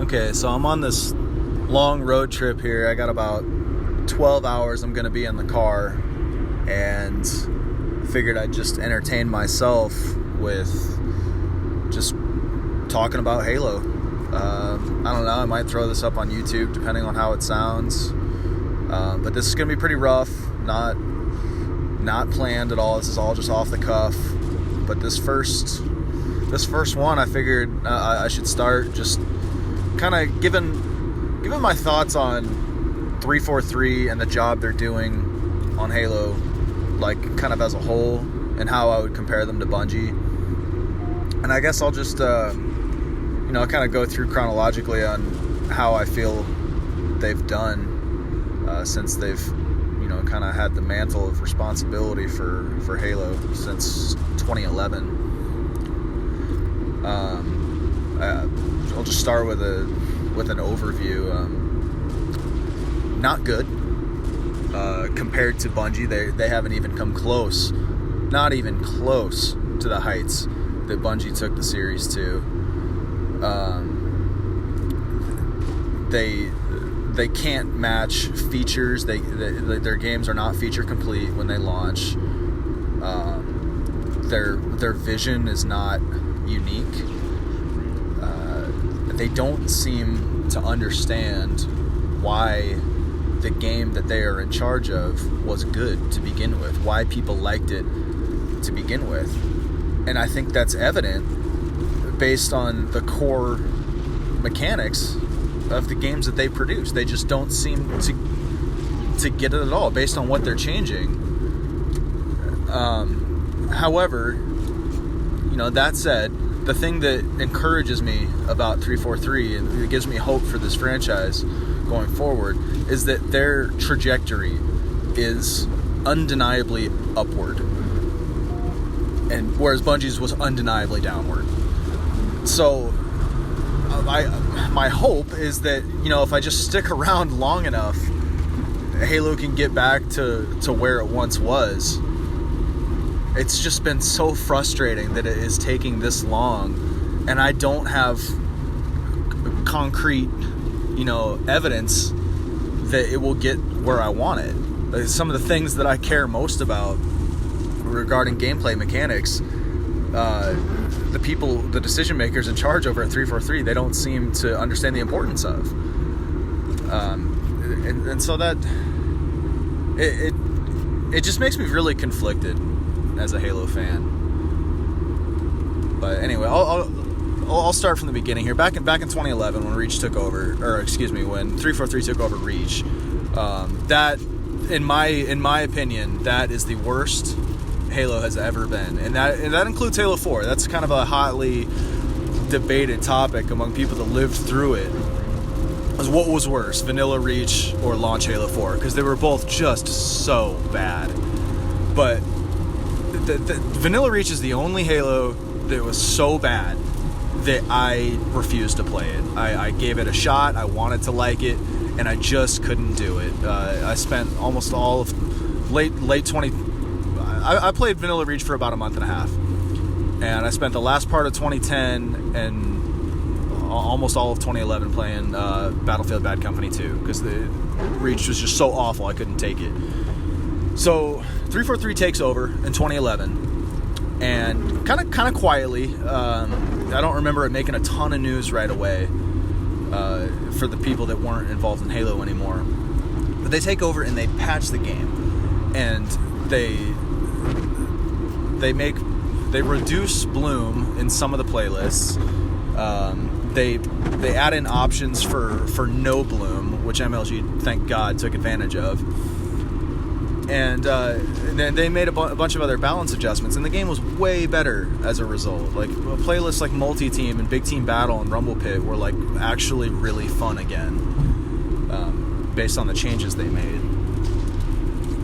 Okay, so I'm on this long road trip here. I got about 12 hours I'm going to be in the car, and figured I'd just entertain myself with just talking about Halo. I don't know, I might throw this up on YouTube depending on how it sounds. But this is going to be pretty rough, not planned at all. This is all just off the cuff. But this first one, I figured I should start just kind of giving my thoughts on 343 and the job they're doing on Halo, like kind of as a whole, and how I would compare them to Bungie. And I guess I'll just kind of go through chronologically on how I feel they've done since they've kind of had the mantle of responsibility for Halo since 2011. I'll just start with an overview. Not good compared to Bungie. They haven't even come close, not even close to the heights that Bungie took the series to. They can't match features. Their games are not feature complete when they launch. Their vision is not unique. They don't seem to understand why the game that they are in charge of was good to begin with, why people liked it to begin with. And I think that's evident based on the core mechanics of the games that they produce. They just don't seem to get it at all based on what they're changing. However, that said, the thing that encourages me about 343 and it gives me hope for this franchise going forward is that their trajectory is undeniably upward, and whereas Bungie's was undeniably downward. So my hope is that if I just stick around long enough, Halo can get back to where it once was. It's just been so frustrating that it is taking this long, and I don't have concrete, evidence that it will get where I want it. Like, some of the things that I care most about regarding gameplay mechanics, the decision makers in charge over at 343, they don't seem to understand the importance of. And so that it just makes me really conflicted as a Halo fan. But anyway, I'll start from the beginning here. Back in 2011, when Reach took over, when 343 took over Reach, that in my opinion, that is the worst Halo has ever been, and that includes Halo 4. That's kind of a hotly debated topic among people that lived through it. As what was worse, Vanilla Reach or launch Halo 4? Because they were both just so bad. But the Vanilla Reach is the only Halo that was so bad that I refused to play it. I gave it a shot. I wanted to like it, and I just couldn't do it. I spent almost all of late 20. I played Vanilla Reach for about a month and a half, and I spent the last part of 2010 and almost all of 2011 playing Battlefield Bad Company 2, because the Reach was just so awful I couldn't take it. So 343 takes over in 2011, and kind of quietly. I don't remember it making a ton of news right away for the people that weren't involved in Halo anymore. But they take over and they patch the game, and they reduce bloom in some of the playlists. They add in options for no bloom, which MLG, thank God, took advantage of. And then they made a bunch of other balance adjustments, and the game was way better as a result. Like playlists like Multi-Team and Big Team Battle and Rumble Pit were like actually really fun again, based on the changes they made.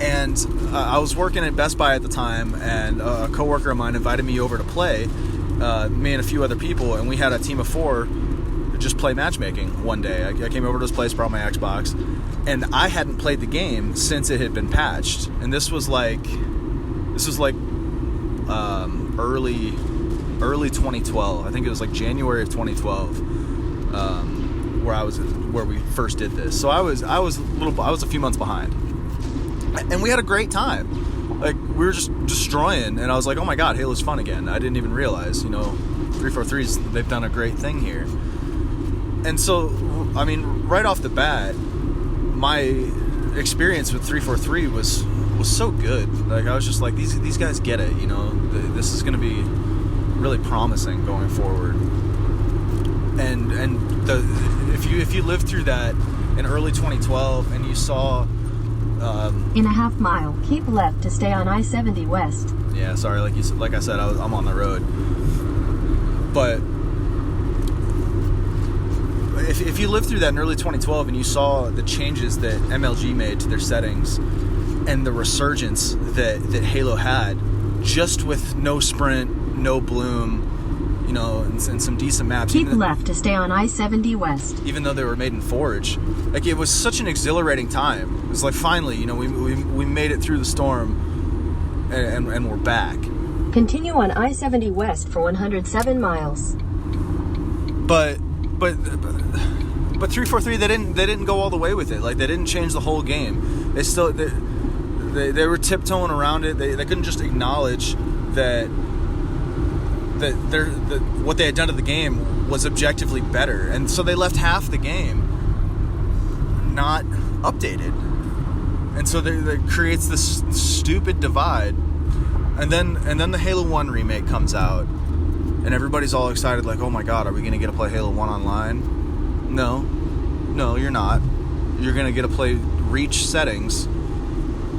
And I was working at Best Buy at the time, and a coworker of mine invited me over to play, me and a few other people, and we had a team of 4 just play matchmaking one day. I came over to his place, brought my Xbox, and I hadn't played the game since it had been patched. And this was like early 2012. I think it was like January of 2012. where we first did this. So I was a few months behind, and we had a great time. Like, we were just destroying, and I was like, oh my god, Halo's fun again. I didn't even realize, 343's, they've done a great thing here. And so, I mean, right off the bat, my experience with 343 was so good. Like, I was just like, these guys get it, this is going to be really promising going forward. And if you lived through that in early 2012 and you saw in a half mile, keep left to stay on I-70 West. Yeah, sorry, like I said, I'm on the road. But if you lived through that in early 2012 and you saw the changes that MLG made to their settings and the resurgence that Halo had, just with no sprint, no bloom, and some decent maps. Keep left to stay on I-70 West. Even though they were made in Forge, like, it was such an exhilarating time. It was like, finally, we made it through the storm, and we're back. Continue on I-70 West for 107 miles. But 343, they didn't go all the way with it. Like, they didn't change the whole game. They still they were tiptoeing around it. They couldn't just acknowledge that what they had done to the game was objectively better, and so they left half the game not updated, and so that creates this stupid divide. And then the Halo 1 remake comes out, and everybody's all excited, like, oh my god, are we gonna get to play Halo 1 online? No, you're not. You're gonna get to play Reach settings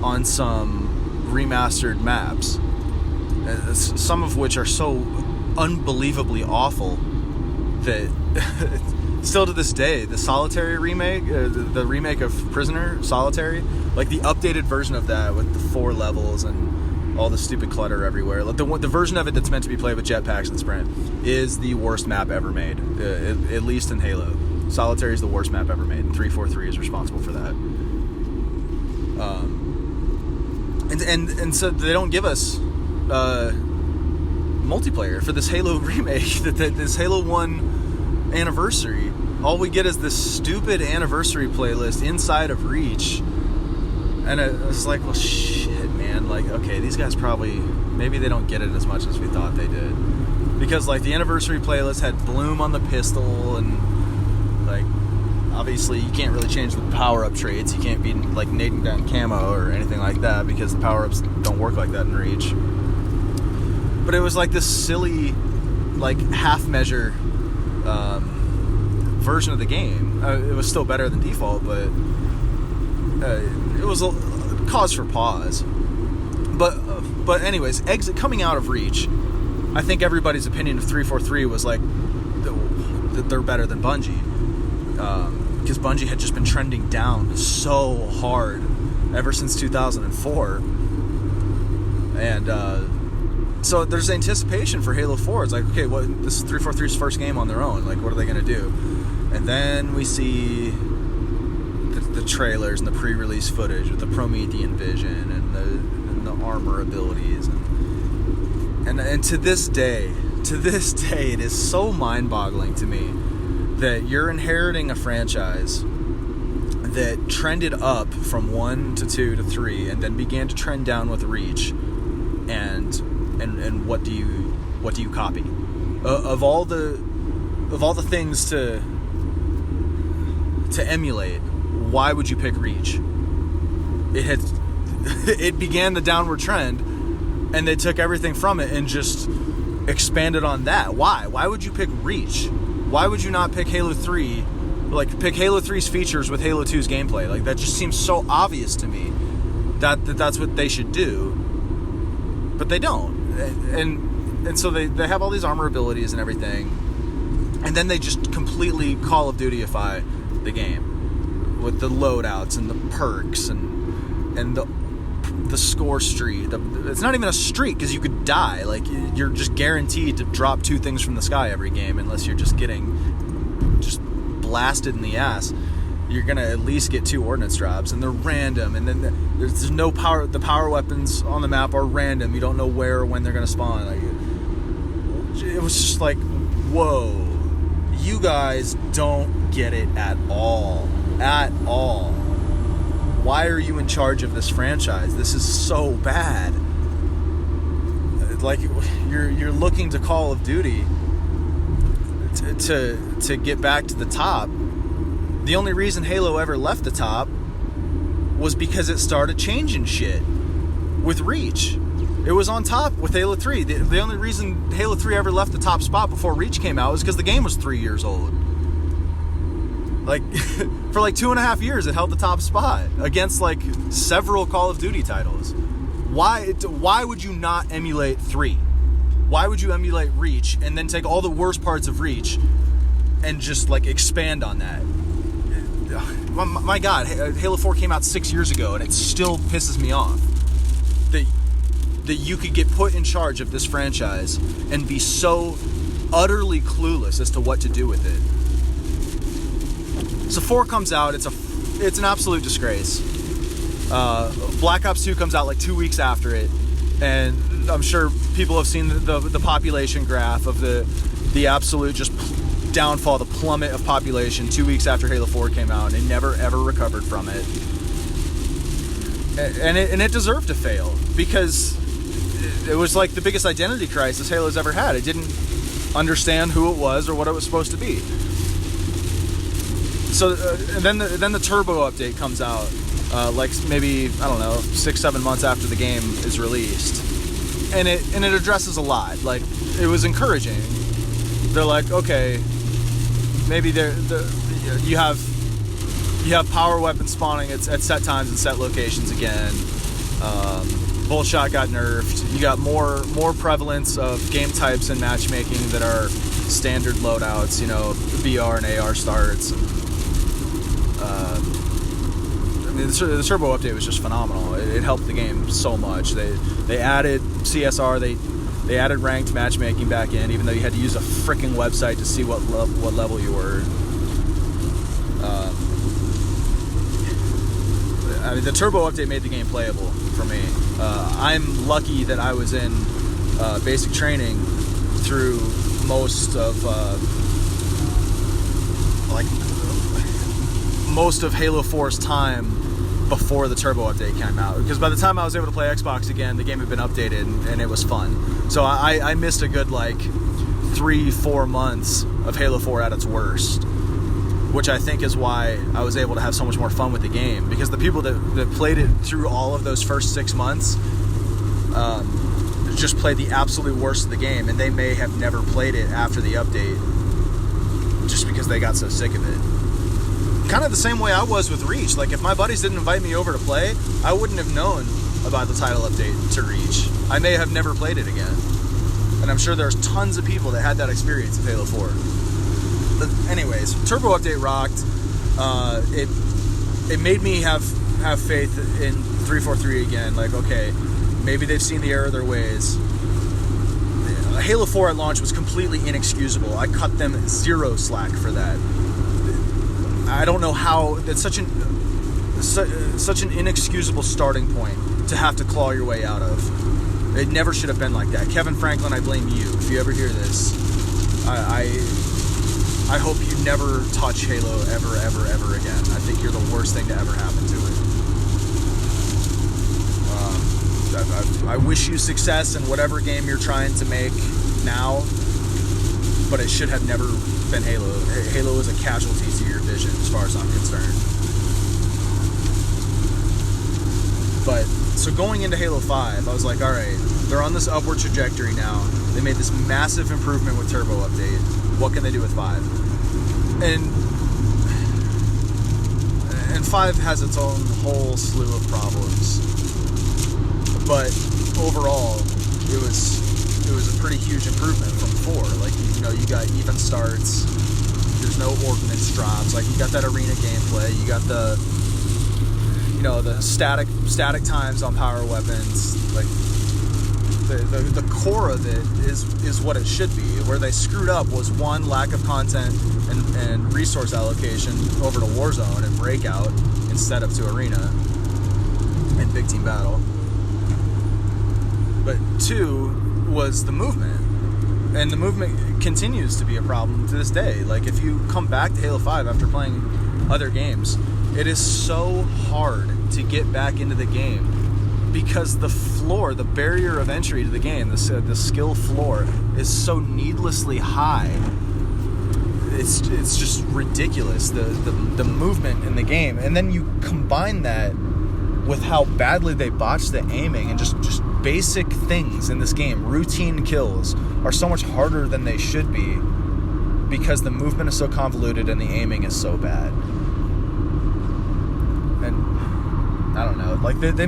on some remastered maps, some of which are so unbelievably awful that still to this day, the Solitary remake, the remake of Prisoner Solitary, like, the updated version of that with the 4 levels and all the stupid clutter everywhere, like, the version of it that's meant to be played with jetpacks and sprint, is the worst map ever made, at least in Halo. Solitary is the worst map ever made, and 343 is responsible for that. And so they don't give us multiplayer for this Halo remake, this Halo 1 anniversary. All we get is this stupid anniversary playlist inside of Reach, and it was like, well, shit, man. Like, okay, these guys maybe they don't get it as much as we thought they did, because, like, the anniversary playlist had bloom on the pistol, and, like, obviously you can't really change the power-up traits. You can't be, like, nading down camo or anything like that, because the power-ups don't work like that in Reach. But it was like this silly, like, half-measure version of the game. It was still better than default, but it was a cause for pause. But anyways, coming out of Reach, I think everybody's opinion of 343 was like that they're better than Bungie, because Bungie had just been trending down so hard ever since 2004, and so there's anticipation for Halo 4. It's like, okay, this is 343's first game on their own. Like, what are they going to do? And then we see the trailers and the pre-release footage with the Promethean vision and the armor abilities. And to this day, it is so mind-boggling to me that you're inheriting a franchise that trended up from 1 to 2 to 3 and then began to trend down with Reach. And what do you copy? Of all the things to emulate, why would you pick Reach? It began the downward trend, and they took everything from it and just expanded on that. Why? Why would you pick Reach? Why would you not pick Halo 3? Like, pick Halo 3's features with Halo 2's gameplay? Like, that just seems so obvious to me that's what they should do. But they don't. And so they have all these armor abilities and everything, and then they just completely Call of Duty-ify the game with the loadouts and the perks and the score streak. It's not even a streak, because you could die. Like, you're just guaranteed to drop 2 things from the sky every game, unless you're just getting just blasted in the ass. You're gonna at least get 2 ordnance drops, and they're random, and then there's no power. The power weapons on the map are random. You don't know where or when they're gonna spawn. Like, it was just like, whoa, you guys don't get it at all. At all. Why are you in charge of this franchise? This is so bad. Like, you're looking to Call of Duty to get back to the top. The only reason Halo ever left the top was because it started changing shit with Reach. It was on top with Halo 3. The only reason Halo 3 ever left the top spot before Reach came out was because the game was 3 years old. Like, for like 2.5 years, it held the top spot against like several Call of Duty titles. Why would you not emulate 3? Why would you emulate Reach and then take all the worst parts of Reach and just like expand on that? My God, Halo 4 came out 6 years ago and it still pisses me off that you could get put in charge of this franchise and be so utterly clueless as to what to do with it. So 4 comes out, it's an absolute disgrace. Black Ops 2 comes out like 2 weeks after it, and I'm sure people have seen the population graph of the absolute just downfall, the plummet of population 2 weeks after Halo 4 came out, and they never ever recovered from it. And it deserved to fail, because it was like the biggest identity crisis Halo's ever had. It didn't understand who it was or what it was supposed to be. So and then the Turbo update comes out, like maybe, I don't know, 6-7 months after the game is released, and it addresses a lot. Like, it was encouraging. They're like, okay, maybe you have power weapons spawning at set times and set locations again. Bullshot got nerfed. You got more prevalence of game types and matchmaking that are standard loadouts, you know, BR and AR starts. I mean, the Turbo update was just phenomenal. It helped the game so much. They added CSR. They added ranked matchmaking back in, even though you had to use a freaking website to see what level you were. I mean, the Turbo update made the game playable for me. I'm lucky that I was in basic training through most of Halo 4's time before the Turbo update came out, because by the time I was able to play Xbox again, the game had been updated and it was fun. So I missed a good like 3-4 months of Halo 4 at its worst, which I think is why I was able to have so much more fun with the game, because the people that played it through all of those first 6 months just played the absolute worst of the game, and they may have never played it after the update just because they got so sick of it. Kind of the same way I was with Reach. Like, if my buddies didn't invite me over to play, I wouldn't have known about the title update to Reach. I may have never played it again. And I'm sure there's tons of people that had that experience of Halo 4. But anyways, Turbo update rocked. It made me have faith in 343 again. Like, okay, maybe they've seen the error of their ways. Halo 4 at launch was completely inexcusable. I cut them zero slack for that. I don't know how. It's such an inexcusable starting point to have to claw your way out of. It never should have been like that. Kevin Franklin, I blame you. If you ever hear this, I hope you never touch Halo ever again. I think you're the worst thing to ever happen to it. I wish you success in whatever game you're trying to make now, but it should have never been Halo. Halo is a casualty to your vision, as far as I'm concerned. But, so going into Halo 5, I was like, alright, they're on this upward trajectory now. They made this massive improvement with Turbo update. What can they do with 5? And 5 has its own whole slew of problems. But overall, it was a pretty huge improvement from 4. Like, you know, you got even starts. There's no ordnance drops. Like, you got that arena gameplay. You got the, you know, the static times on power weapons. Like, the core of it is what it should be. Where they screwed up was, one, lack of content and resource allocation over to Warzone and Breakout instead of to Arena and Big Team Battle. But 2 was the movement. And the movement continues to be a problem to this day. Like, if you come back to Halo 5 after playing other games, it is so hard to get back into the game because the floor, the barrier of entry to the game, the skill floor is so needlessly high. It's just ridiculous, the movement in the game. And then you combine that with how badly they botch the aiming, and just basic things in this game, routine kills, are so much harder than they should be because the movement is so convoluted and the aiming is so bad. And I don't know, like they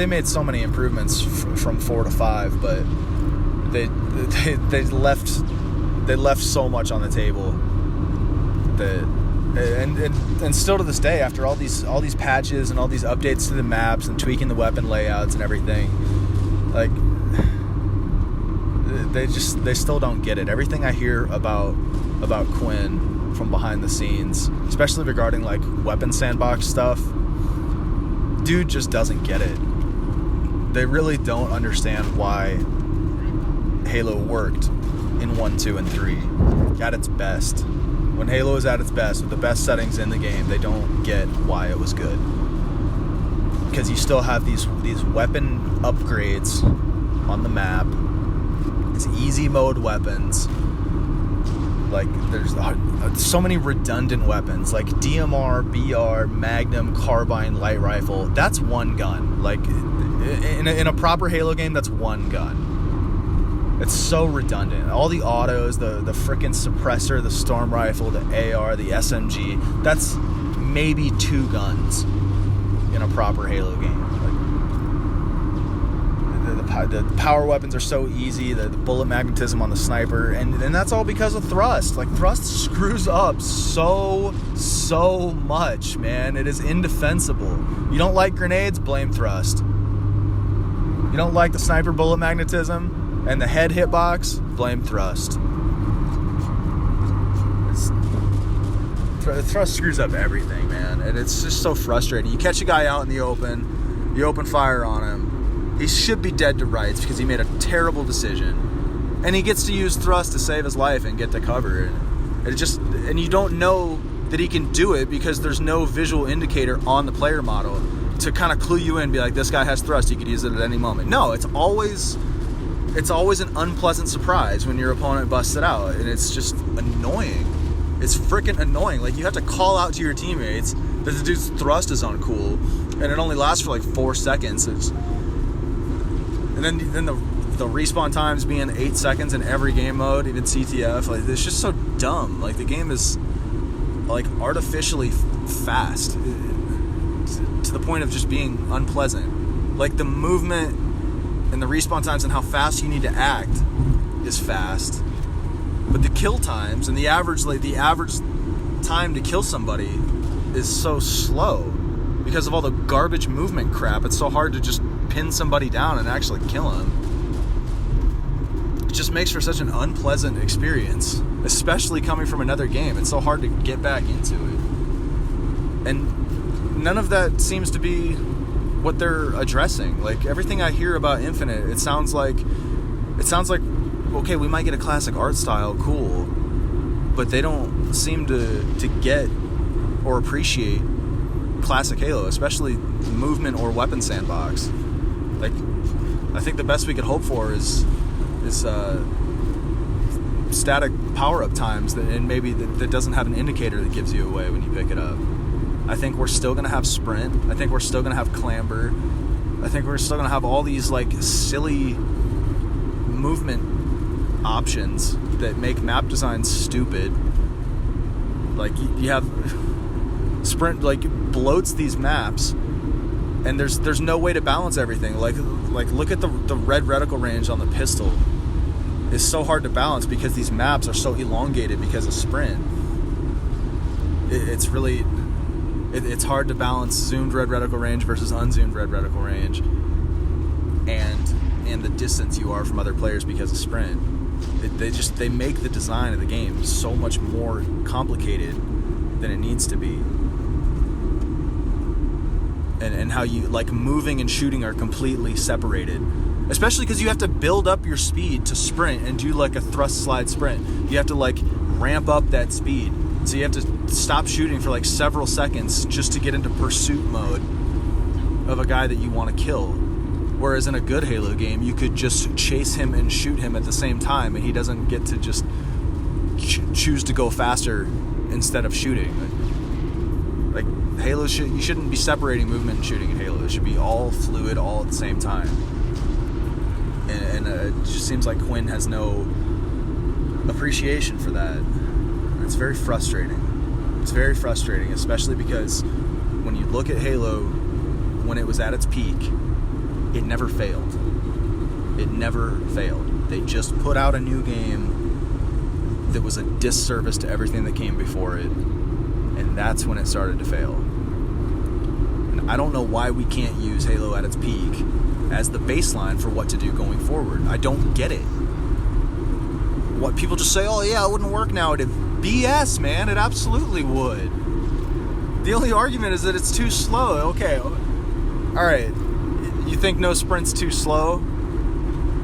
made so many improvements from 4 to 5, but they left so much on the table that. And still to this day, after all these patches and all these updates to the maps and tweaking the weapon layouts and everything, like they still don't get it. Everything I hear about Quinn from behind the scenes, especially regarding like weapon sandbox stuff, dude just doesn't get it. They really don't understand why Halo worked in 1, 2, and 3 at its best. When Halo is at its best, with the best settings in the game, they don't get why it was good. Because you still have these weapon upgrades on the map. It's easy mode weapons. Like, there's so many redundant weapons, like DMR, BR, Magnum, Carbine, Light Rifle. That's one gun. Like, in a proper Halo game, that's one gun. It's so redundant. All the autos, the frickin' suppressor, the storm rifle, the AR, the SMG, that's maybe 2 guns in a proper Halo game. Like, the power weapons are so easy, the bullet magnetism on the sniper, and that's all because of thrust. Like, thrust screws up so much, man. It is indefensible. You don't like grenades? Blame thrust. You don't like the sniper bullet magnetism and the head hitbox? Blame thrust. Thrust screws up everything, man, and it's just so frustrating. You catch a guy out in the open, you open fire on him, he should be dead to rights because he made a terrible decision, and he gets to use thrust to save his life and get to cover. And you don't know that he can do it because there's no visual indicator on the player model to kind of clue you in and be like, this guy has thrust, he could use it at any moment. No, it's always an unpleasant surprise when your opponent busts it out, and it's just annoying. It's freaking annoying. Like, you have to call out to your teammates that the dude's thrust is uncool, and it only lasts for like 4 seconds. And then the respawn times being 8 seconds in every game mode, even CTF. Like, it's just so dumb. Like, the game is like artificially fast to the point of just being unpleasant. Like, the movement and the respawn times and how fast you need to act is fast, but the kill times and the average time to kill somebody is so slow because of all the garbage movement crap. It's so hard to just pin somebody down and actually kill him. It just makes for such an unpleasant experience, especially coming from another game. It's so hard to get back into it, and none of that seems to be what they're addressing. Like, everything I hear about Infinite, it sounds like okay, we might get a classic art style, cool, but they don't seem to get or appreciate classic Halo, especially movement or weapon sandbox. Like, I think the best we could hope for is static power-up times and maybe that doesn't have an indicator that gives you away when you pick it up. I think we're still going to have sprint. I think we're still going to have clamber. I think we're still going to have all these like silly movement options that make map design stupid. Like, you have sprint, like, bloats these maps, and there's no way to balance everything. Like look at the red reticle range on the pistol. It's so hard to balance because these maps are so elongated because of sprint. It's really... It's hard to balance zoomed red reticle range versus unzoomed red reticle range, and the distance you are from other players because of sprint. They make the design of the game so much more complicated than it needs to be. And how you, like, moving and shooting are completely separated, especially because you have to build up your speed to sprint and do like a thrust slide sprint. You have to like ramp up that speed. So you have to stop shooting for like several seconds just to get into pursuit mode of a guy that you want to kill. Whereas in a good Halo game, you could just chase him and shoot him at the same time, and he doesn't get to just choose to go faster instead of shooting. Like Halo, you shouldn't be separating movement and shooting in Halo. It should be all fluid, all at the same time. And it just seems like Quinn has no appreciation for that. It's very frustrating. It's very frustrating, especially because when you look at Halo when it was at its peak, it never failed. It never failed. They just put out a new game that was a disservice to everything that came before it, and that's when it started to fail. And I don't know why we can't use Halo at its peak as the baseline for what to do going forward. I don't get it. What people just say, oh yeah, it wouldn't work now. It'd BS, man. It absolutely would. The only argument is that it's too slow. Okay, alright. You think no sprint's too slow?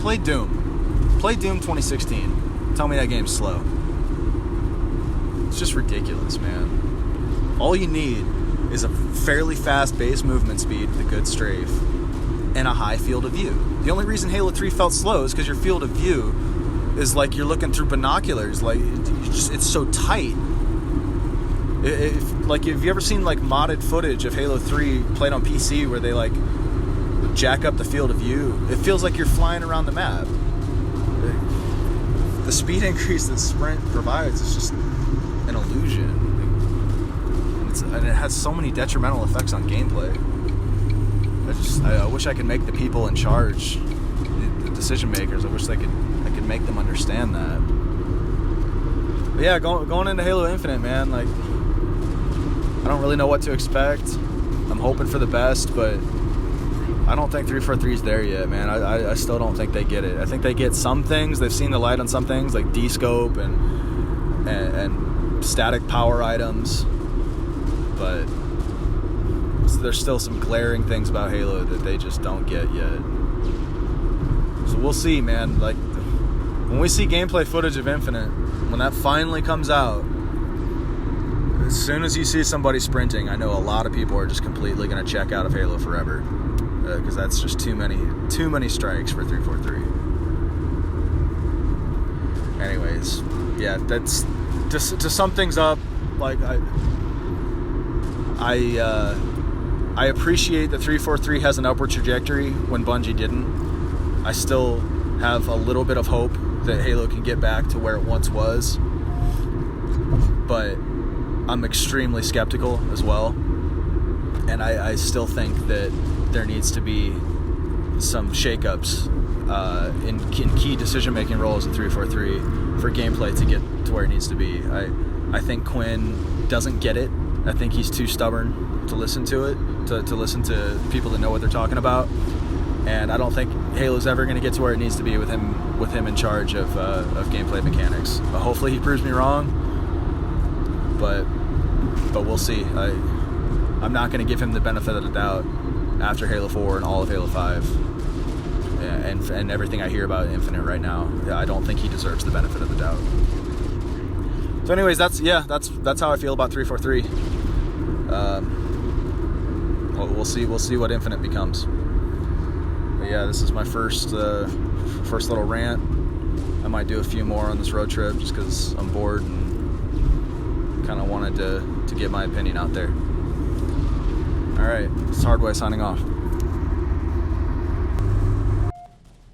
Play Doom. Play Doom 2016. Tell me that game's slow. It's just ridiculous, man. All you need is a fairly fast base movement speed with a good strafe and a high field of view. The only reason Halo 3 felt slow is because your field of view is like you're looking through binoculars. Like, it's so tight. Like, have you ever seen like modded footage of Halo 3 played on PC where they like jack up the field of view? It feels like you're flying around the map. The speed increase that Sprint provides is just an illusion. And it has so many detrimental effects on gameplay. I wish I could make the people in charge, the decision makers, I wish I could make them understand that. But yeah, going into Halo Infinite, man, like, I don't really know what to expect. I'm hoping for the best, but I don't think 343 is there yet, man. I still don't think they get it. I think they get some things. They've seen the light on some things, like D-scope and static power items, but there's still some glaring things about Halo that they just don't get yet. So we'll see, man. Like, when we see gameplay footage of Infinite, when that finally comes out, as soon as you see somebody sprinting, I know a lot of people are just completely going to check out of Halo forever, because that's just too many strikes for 343. Anyways, yeah, that's to sum things up. Like, I appreciate that 343 has an upward trajectory when Bungie didn't. I still have a little bit of hope that Halo can get back to where it once was, but I'm extremely skeptical as well, and I still think that there needs to be some shakeups in key decision-making roles in 343 for gameplay to get to where it needs to be. I think Quinn doesn't get it. I think he's too stubborn to listen to it, to listen to people that know what they're talking about, and I don't think Halo's ever going to get to where it needs to be with him in charge of gameplay mechanics. But hopefully he proves me wrong, but we'll see. I'm not going to give him the benefit of the doubt after Halo 4 and all of Halo 5 and everything I hear about Infinite right now. I don't think he deserves the benefit of the doubt. So anyways, that's how I feel about 343. We'll see what Infinite becomes. But yeah, this is my first little rant. I might do a few more on this road trip just because I'm bored and kind of wanted to get my opinion out there. All right, it's Hardway signing off.